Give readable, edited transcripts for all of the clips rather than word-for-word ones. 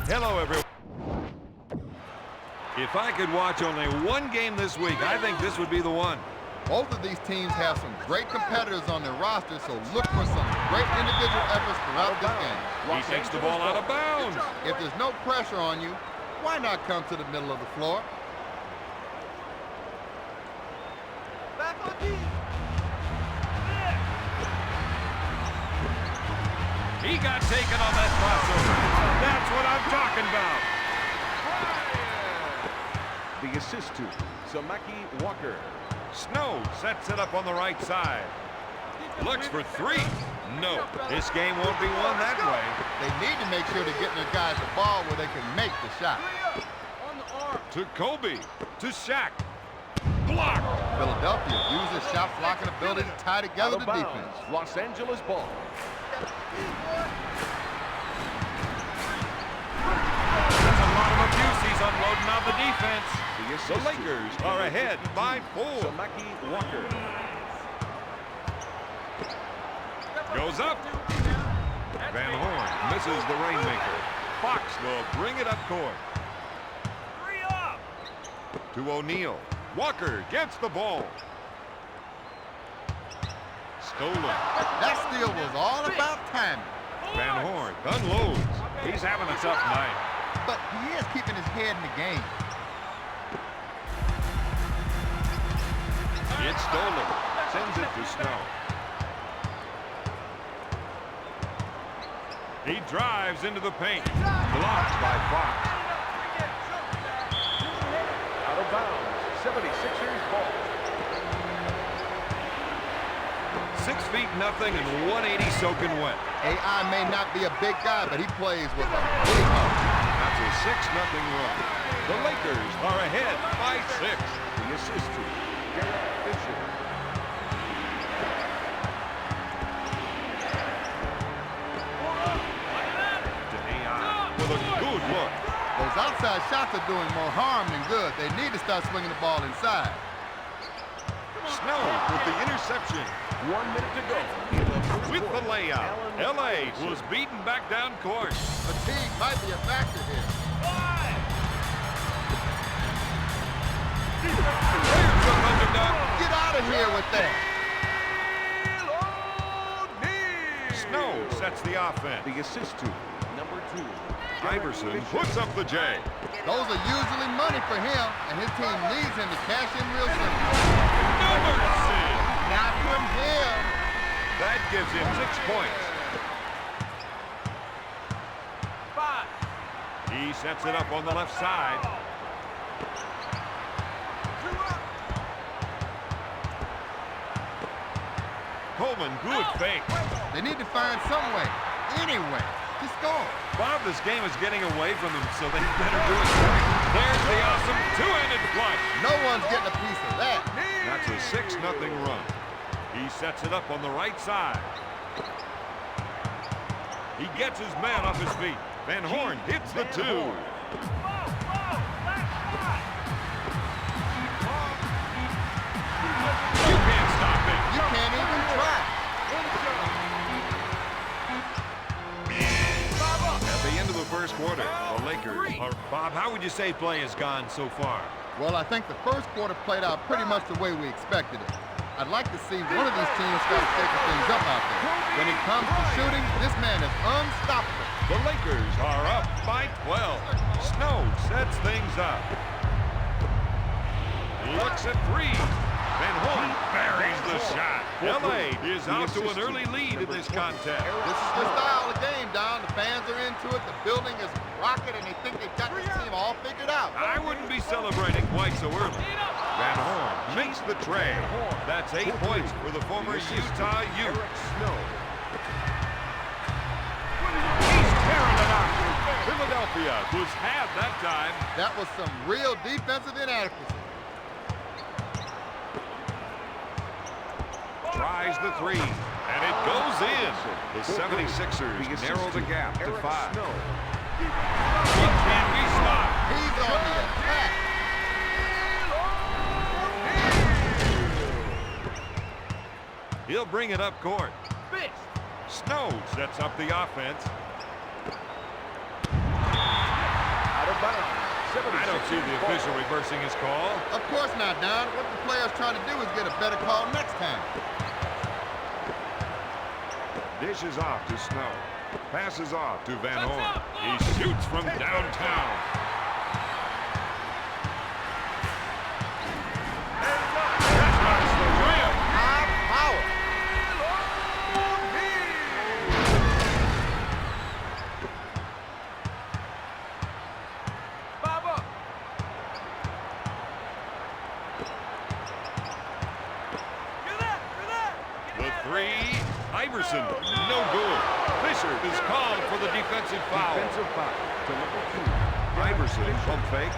Hello, everyone. If I could watch only one game this week, I think this would be the one. Both of these teams have some great competitors on their roster, so look for some great individual efforts throughout this game. He takes the ball out of bounds. If there's no pressure on you, why not come to the middle of the floor? Back on D. He got taken on that crossover. That's what I'm talking about. The assist to Samaki Walker. Snow sets it up on the right side. Looks for three. No, this game won't be won that way. They need to make sure they're getting their guys the ball where they can make the shot. To Kobe. To Shaq. Block. Philadelphia uses shot blocking ability to tie together the defense. Los Angeles ball. That's a lot of abuse he's unloading on the defense. The Lakers are ahead by 4. Samaki Walker. Goes up. Van Horn misses the rainmaker. Fox will bring it up court. To O'Neal. Walker gets the ball. Stolen. That steal was all about timing. Van Horn unloads. He's having a tough night. But he is keeping his head in the game. It's stolen. Sends it to Snow. He drives into the paint. Blocked by Fox. Out of bounds. 76ers ball. 6 feet nothing and 180 soaking wet. AI may not be a big guy, but he plays with a big heart. That's a 6-0 run. The Lakers are ahead by 6. The assist to Derek Fisher. To AI with a good look. Those outside shots are doing more harm than good. They need to start swinging the ball inside. Snow with the interception. 1 minute to go. With the layup, LA was beaten back down court. Fatigue might be a factor here. There's the Thunder Dunk. Get out of here with that. Snow sets the offense. The assist to number 2. Iverson puts up the J. Those are usually money for him, and his team needs him to cash in real soon. No mercy. Not from him. That gives him 6 points. 5. He sets it up on the left side. Coleman, good fake. They need to find some way, any way, to score. Bob, this game is getting away from them, so they better do it quick. There's the awesome two-handed flush. No one's getting a piece of that. That's a 6-0 run. He sets it up on the right side. He gets his man off his feet. Van Horn hits the 2. You can't stop it. You can't even try. At the end of the first quarter, the Lakers are... Bob, how would you say play has gone so far? Well, I think the first quarter played out pretty much the way we expected it. I'd like to see one of these teams start taking things up out there. When it comes to shooting, this man is unstoppable. The Lakers are up by 12. Snow sets things up. Looks at 3. Van Horn buries the shot. LA is out to an early lead in this contest. This is the style of game, Don. The fans are into it. The building is rocking, and they think they've got this team all figured out. I wouldn't be celebrating quite so early. Van Horn makes the trade. That's 8 points for the former Utah Ute. He's tearing it out. Philadelphia was had that time. That was some real defensive inadequacy. Tries the 3, and it goes in. The 76ers narrow the gap to 5. He can't be stopped. He's on the attack. He'll bring it up court. Snow sets up the offense. I don't see the official reversing his call. Of course not, Don. What the player's trying to do is get a better call next time. Dishes off to Snow. Passes off to Van Horn. He shoots from downtown. That knocks the rim. High power. Bob up. You're there. You're there. The three. Iverson, no good. Fisher is called for the defensive foul. Defensive foul to number 2. Iverson, pump fake,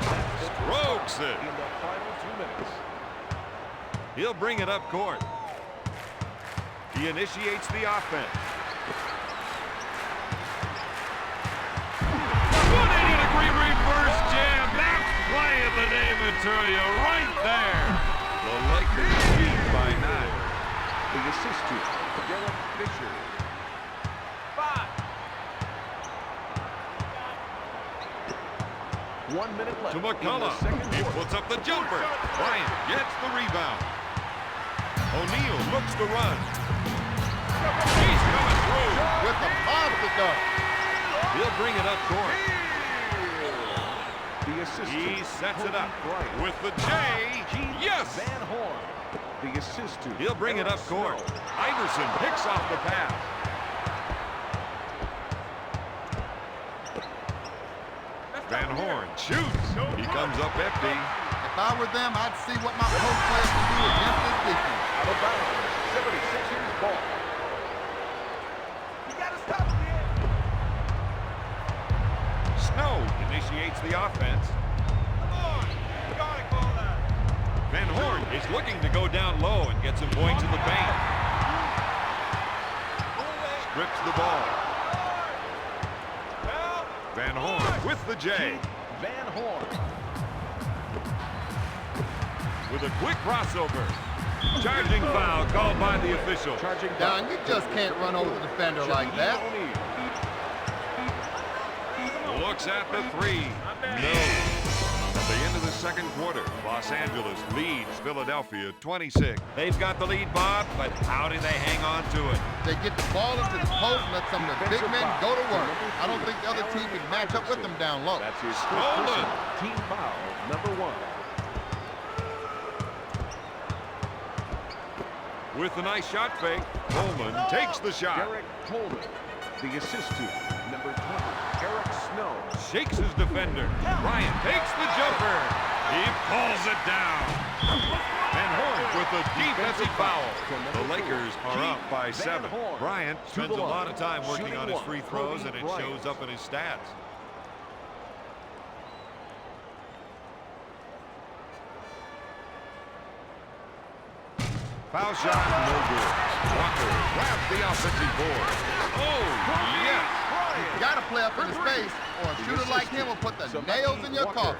strokes it. In the final 2 minutes. He'll bring it up court. He initiates the offense. 180-degree reverse jam. That's playing the name material right there. The Lakers lead by 9. The assist to Derek Fisher. 5. 1 minute left. To in the McCullough. second He quarter. puts up the jumper. Bryant gets the rebound. O'Neal looks to run. He's coming through. With the monster dunk. He'll bring it up court. The assist He to sets it up Kobe Bryant. with the J. Yes! Van Horn. The assist to He'll bring it Eric up court. Snow. Iverson picks off the pass. Van Horn shoots. He comes up empty. If I were them, I'd see what my post players can do against this defense. Out of bounds. 76ers ball. You gotta stop it. Snow initiates the offense. Come on. You gotta call that. Van Horn is looking to go down low and get some points in the paint. Strips the ball. Help. Van Horn with the J. Van Horn. With a quick crossover. Charging foul called by the official. Charging Don, you just can't run over the defender like that. Looks at the three. No. At the end of the second quarter, Los Angeles leads Philadelphia 26. They've got the lead, Bob, but how do they hang on to it? They get the ball into the post and let some of the big men go to work. I don't think the other team can match up with them down low. That's his first Stolen. personal team foul, number 1. With a nice shot fake, Coleman takes the shot. Derek Coleman. The assist to number 20, Eric Snow. Shakes his defender. Bryant takes the jumper. He pulls it down. Van Horn with a defensive foul. The Lakers are up by 7. Bryant spends a lot of time working on his free throws, and it shows up in his stats. Foul shot, no good. Walker grabs the offensive board. Oh, yes. You gotta play up in the space, or a shooter like him will put the nails in your coffin.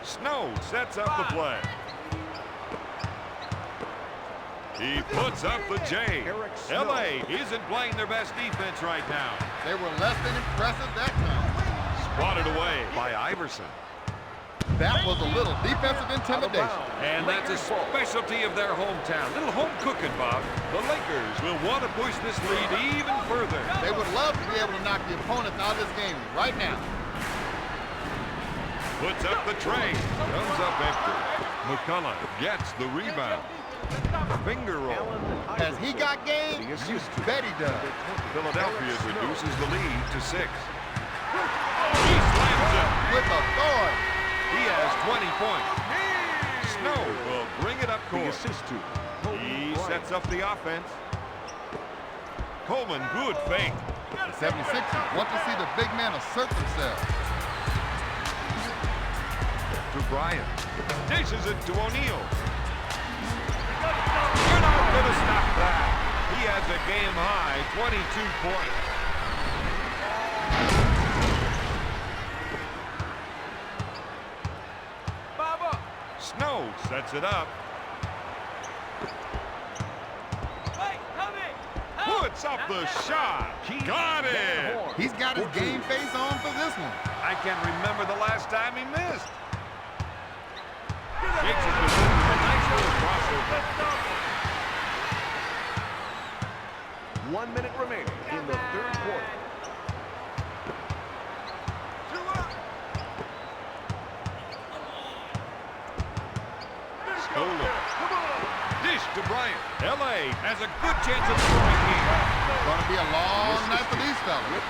Snow sets up the play. He puts up the J. LA isn't playing their best defense right now. They were less than impressive that time. Swatted away by Iverson. That was a little defensive intimidation. And that's a specialty of their hometown. Little home cooking, Bob. The Lakers will want to push this lead even further. They would love to be able to knock the opponents out of this game right now. Puts up the tray. Comes up empty. McCullough gets the rebound. Finger roll. Has he got game? You bet he does. Philadelphia reduces the lead to 6. He slams it. With authority. He has 20 points. Snow will bring it up The court. assist to He sets up the offense. Coleman, good fake. The 76ers want to see the big man assert themselves. To Bryant. Dishes it to O'Neal. You're not going to stop that. He has a game-high 22 points. Baba. Snow sets it up. Wait, coming. Puts up the shot. Got it. He's got his game face on for this one. I can't remember the last time he missed. Takes it to move. A nice little crossover. 1 minute remaining in the third quarter. Scola. Dish to Bryant. L.A. has a good chance of scoring here. Gonna be a long night for these fellas.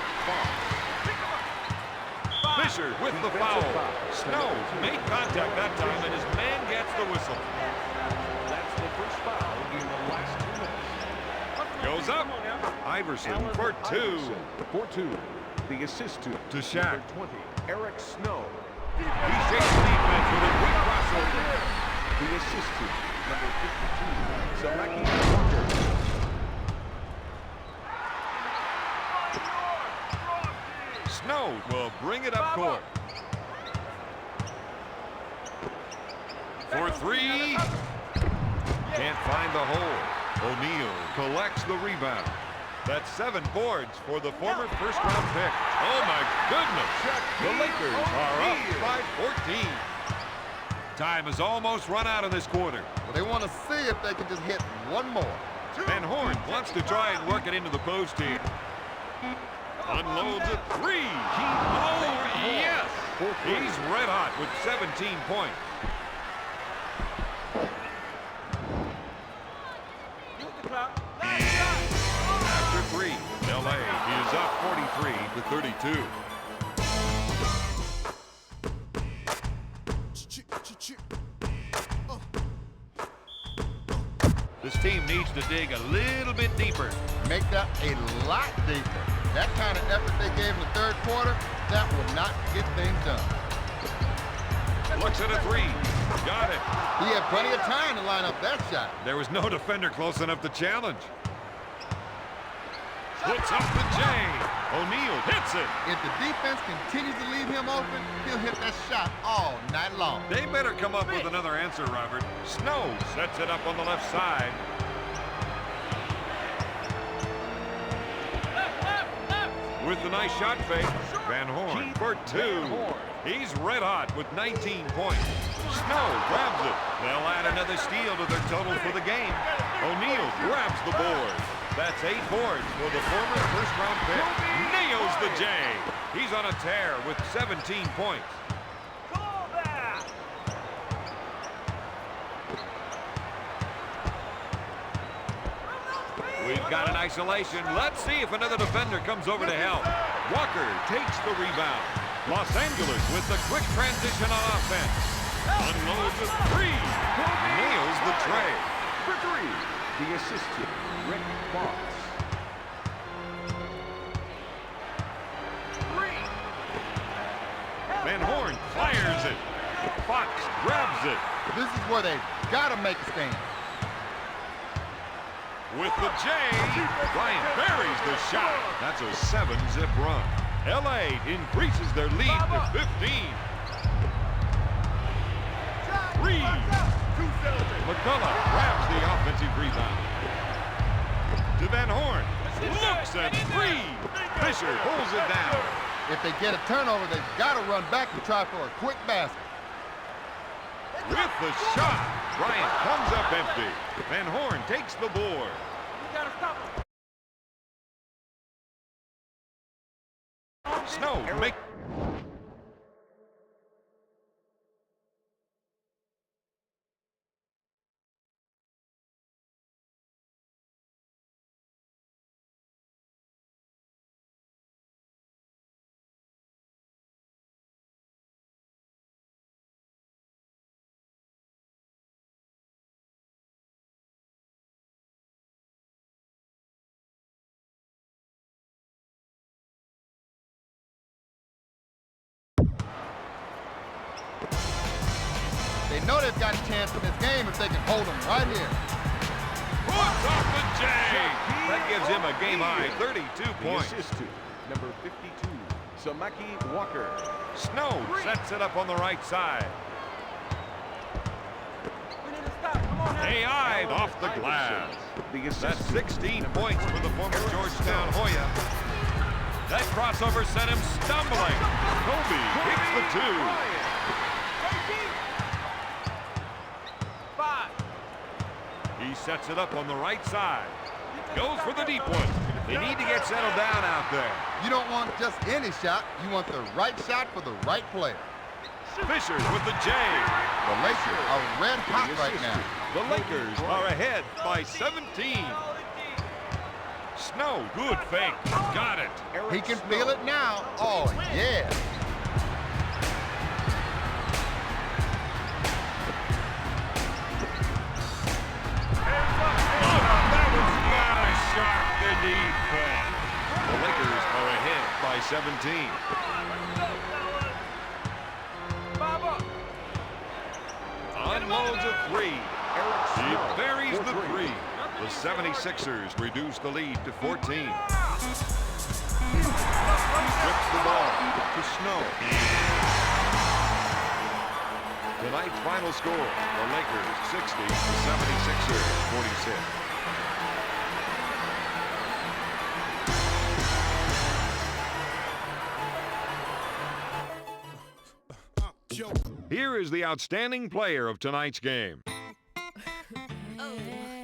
Fisher with the foul. Snow made contact that time, and his man gets the whistle. That's the first foul in the last 2 minutes. Goes up. Iverson for two. Iverson for 2. The assist to Shaq. number 20, Eric Snow. He shakes the defense with a quick crossover. The assist to number 52, Samaki Walker. Snow will bring it up court. For three. Can't find the hole. O'Neal collects the rebound. That's 7 boards for the former first-round pick. Oh, my goodness. The Lakers are up by 14. Time has almost run out in this quarter. Well, they want to see if they can just hit one more. Van Horn wants to try and work it into the post here. Unloads a three. Oh, yes. He's red hot with 17 points. After 3, L.A. is up 43-32. This team needs to dig a little bit deeper. Make that a lot deeper. That kind of effort they gave in the third quarter, that will not get things done. Looks at a 3. Got it. He had plenty of time to line up that shot. There was no defender close enough to challenge. Puts up the J. O'Neal hits it. If the defense continues to leave him open, he'll hit that shot all night long. They better come up with another answer, Robert. Snow sets it up on the left side. With the nice shot fake, Van Horn for 2. He's red hot with 19 points. Snow grabs it. They'll add another steal to their total for the game. O'Neal grabs the board. That's 8 boards for the former first-round pick. Nails the J. He's on a tear with 17 points. We've got an isolation. Let's see if another defender comes over to help. Walker takes the rebound. Los Angeles with the quick transition on offense. Unloads a 3. Nails the tray. For 3, the assist to Rick Fox. Van Horn fires it. Fox grabs it. This is where they've got to make a stand. With the J, Bryant buries the shot. That's a 7-zip run. L.A. increases their lead to 15. Reed. McCullough grabs the offensive rebound. To Van Horn. Looks at Reed. Fisher pulls it down. If they get a turnover, they've got to run back and try for a quick basket. With the shot, Bryant comes up empty. Van Horn takes the board. Snow make. They know they've got a chance in this game if they can hold them right here. Puts off the J. That gives him a game-high 32 points. The assist to number 52, Samaki Walker. Snow sets it up on the right side. AI off the glass. The assist That's to 16 points for the former Georgetown Hoya. That crossover sent him stumbling. Kobe kicks the 2. He sets it up on the right side. Goes for the deep one. They need to get settled down out there. You don't want just any shot. You want the right shot for the right player. Fishers with the J. The Lakers are red hot right now. The Lakers are ahead by 17. Snow, good fake. Got it. He can feel it now. Oh, yeah. That was not a shot. The defense. The Lakers are ahead by 17. Unloads a three. He buries the three. The 76ers reduce the lead to 14. Flips the ball to Snow. Tonight's final score, the Lakers 60, the 76ers 46. Here is the outstanding player of tonight's game. Oh.